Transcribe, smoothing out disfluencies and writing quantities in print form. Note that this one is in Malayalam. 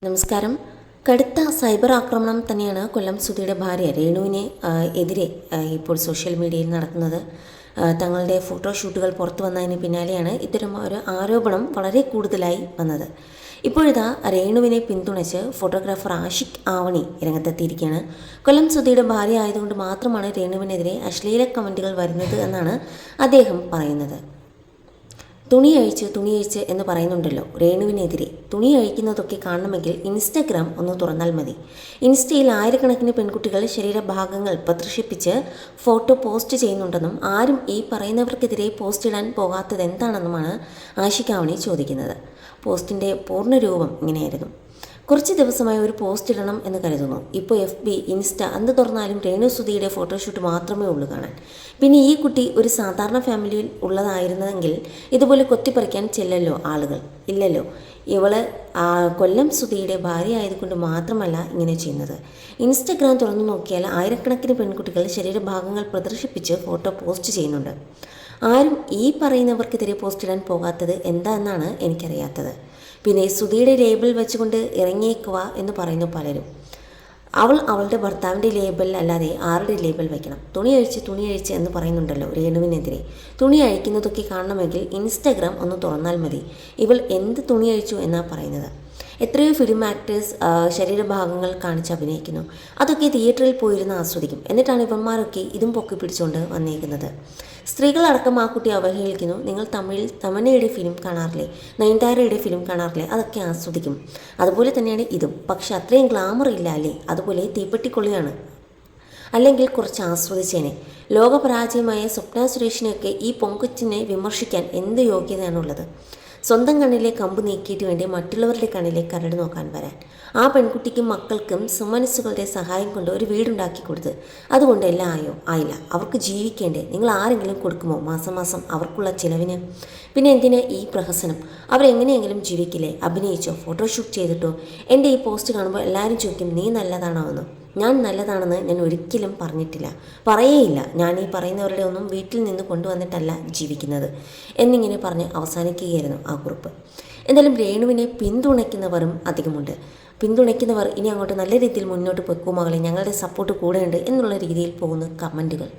നമസ്കാരം. കടുത്ത സൈബർ ആക്രമണം തന്നെയാണ് കൊല്ലം സുധിയുടെ ഭാര്യ രേണുവിനെ എതിരെ ഇപ്പോൾ സോഷ്യൽ മീഡിയയിൽ നടക്കുന്നത്. തങ്ങളുടെ ഫോട്ടോഷൂട്ടുകൾ പുറത്തു വന്നതിന് പിന്നാലെയാണ് ഇത്തരം ഒരു ആരോപണം വളരെ കൂടുതലായി വന്നത്. ഇപ്പോഴിതാ രേണുവിനെ പിന്തുണച്ച് ഫോട്ടോഗ്രാഫർ ആഷിഖ് ആവണി രംഗത്തെത്തിയിരിക്കുകയാണ്. കൊല്ലം സുധിയുടെ ഭാര്യ ആയതുകൊണ്ട് മാത്രമാണ് രേണുവിനെതിരെ അശ്ലീല കമൻറ്റുകൾ വരുന്നത് എന്നാണ് അദ്ദേഹം പറയുന്നത്. തുണി അഴിച്ച് എന്ന് പറയുന്നുണ്ടല്ലോ രേണുവിനെതിരെ. തുണി അഴിക്കുന്നതൊക്കെ കാണണമെങ്കിൽ ഇൻസ്റ്റഗ്രാം ഒന്ന് തുറന്നാൽ മതി. ഇൻസ്റ്റയിൽ ആയിരക്കണക്കിന് പെൺകുട്ടികൾ ശരീരഭാഗങ്ങൾ പ്രദർശിപ്പിച്ച് ഫോട്ടോ പോസ്റ്റ് ചെയ്യുന്നുണ്ടെന്നും ആരും ഈ പറയുന്നവർക്കെതിരെ പോസ്റ്റ് ഇടാൻ പോകാത്തത് എന്താണെന്നുമാണ് ആഷിഖ് ആവണി ചോദിക്കുന്നത്. പോസ്റ്റിൻ്റെ പൂർണ്ണരൂപം ഇങ്ങനെയായിരുന്നു: കുറച്ച് ദിവസമായി ഒരു പോസ്റ്റ് ഇടണം എന്ന് കരുതുന്നു. ഇപ്പോൾ FB, ഇൻസ്റ്റ എന്ത് തുറന്നാലും രേണു സുധിയുടെ ഫോട്ടോഷൂട്ട് മാത്രമേ ഉള്ളൂ കാണാൻ. പിന്നെ ഈ കുട്ടി ഒരു സാധാരണ ഫാമിലിയിൽ ഉള്ളതായിരുന്നെങ്കിൽ ഇതുപോലെ കൊത്തിപ്പറിക്കാൻ ചെല്ലല്ലോ ആളുകൾ. ഇല്ലല്ലോ. ഇവള് കൊല്ലം സുധിയുടെ ഭാര്യ ആയതുകൊണ്ട് മാത്രമല്ല ഇങ്ങനെ ചെയ്യുന്നത്. ഇൻസ്റ്റഗ്രാം തുറന്നു നോക്കിയാൽ ആയിരക്കണക്കിന് പെൺകുട്ടികൾ ശരീരഭാഗങ്ങൾ പ്രദർശിപ്പിച്ച് ഫോട്ടോ പോസ്റ്റ് ചെയ്യുന്നുണ്ട്. ആരും ഈ പറയുന്നവർക്കെതിരെ പോസ്റ്റ് ഇടാൻ പോകാത്തത് എന്താണെന്നാണ് എനിക്കറിയാത്തത്. പിന്നെ സുധിയുടെ ലേബിൾ വെച്ചുകൊണ്ട് ഇറങ്ങിയേക്കുക എന്ന് പറയുന്നു പലരും. അവളുടെ ഭർത്താവിൻ്റെ ലേബൽ അല്ലാതെ ആരുടെ ലേബൽ വയ്ക്കണം? തുണി അഴിച്ച് എന്ന് പറയുന്നുണ്ടല്ലോ രേണുവിനെതിരെ. തുണി അഴിക്കുന്നതൊക്കെ കാണണമെങ്കിൽ ഇൻസ്റ്റഗ്രാം ഒന്ന് തുറന്നാൽ മതി. ഇവൾ എന്ത് തുണി അഴിച്ചു എന്നാണ് പറയുന്നത്? എത്രയോ ഫിലിം ആക്ടേഴ്സ് ശരീരഭാഗങ്ങൾ കാണിച്ച് അഭിനയിക്കുന്നു. അതൊക്കെ തിയേറ്ററിൽ പോയിരുന്ന് ആസ്വദിക്കും. എന്നിട്ടാണ് ഇവന്മാരൊക്കെ ഇതും പൊക്കി പിടിച്ചുകൊണ്ട് വന്നേക്കുന്നത്. സ്ത്രീകളടക്കം ആ കുട്ടി അവഹേളിക്കുന്നു. നിങ്ങൾ തമിഴിൽ തമന്നയുടെ ഫിലിം കാണാറില്ലേ, നയൻതാരയുടെ ഫിലിം കാണാറില്ലേ? അതൊക്കെ ആസ്വദിക്കും. അതുപോലെ തന്നെയാണ് ഇതും. പക്ഷെ അത്രയും ഗ്ലാമർ ഇല്ല അല്ലേ? അതുപോലെ തീപ്പെട്ടിക്കൊള്ളിയാണ്. അല്ലെങ്കിൽ കുറച്ച് ആസ്വദിച്ചേനെ. ലോകപരാജയമായ സ്വപ്ന സുരേഷിനെയൊക്കെ ഈ പൊങ്കൊച്ചിനെ വിമർശിക്കാൻ എന്ത് യോഗ്യതയാണുള്ളത്? സ്വന്തം കണ്ണിലെ കമ്പ് നീക്കിയിട്ട് വേണ്ടി മറ്റുള്ളവരുടെ കണ്ണിലെ കരട് നോക്കാൻ വരാൻ. ആ പെൺകുട്ടിക്കും മക്കൾക്കും സുമനസ്സുകളുടെ സഹായം കൊണ്ട് ഒരു വീടുണ്ടാക്കി കൊടുത്ത് അതുകൊണ്ട് എല്ലാം ആയില്ല. അവർക്ക് ജീവിക്കേണ്ടേ? നിങ്ങൾ ആരെങ്കിലും കൊടുക്കുമോ മാസം അവർക്കുള്ള ചിലവിന്? പിന്നെ എന്തിനാ ഈ പ്രഹസനം? അവരെങ്ങനെയെങ്കിലും ജീവിക്കില്ലേ? അഭിനയിച്ചോ, ഫോട്ടോഷൂട്ട് ചെയ്തിട്ടോ? എൻ്റെ ഈ പോസ്റ്റ് കാണുമ്പോൾ എല്ലാവരും ചോദിക്കും, നീ നല്ലതാണോ എന്ന്. ഞാൻ നല്ലതാണെന്ന് ഞാൻ ഒരിക്കലും പറഞ്ഞിട്ടില്ല, പറയേയില്ല. ഞാൻ ഈ പറയുന്നവരുടെ ഒന്നും വീട്ടിൽ നിന്ന് കൊണ്ടുവന്നിട്ടല്ല ജീവിക്കുന്നത് എന്നിങ്ങനെ പറഞ്ഞ് അവസാനിക്കുകയായിരുന്നു ആ കുറിപ്പ്. എന്തായാലും രേണുവിനെ പിന്തുണയ്ക്കുന്നവരും അധികമുണ്ട്. പിന്തുണയ്ക്കുന്നവർ ഇനി അങ്ങോട്ട് നല്ല രീതിയിൽ മുന്നോട്ട് പൊക്കൂ മകളെ, ഞങ്ങളുടെ സപ്പോർട്ട് കൂടെയുണ്ട് എന്നുള്ള രീതിയിൽ പോകുന്ന കമൻറ്റുകൾ.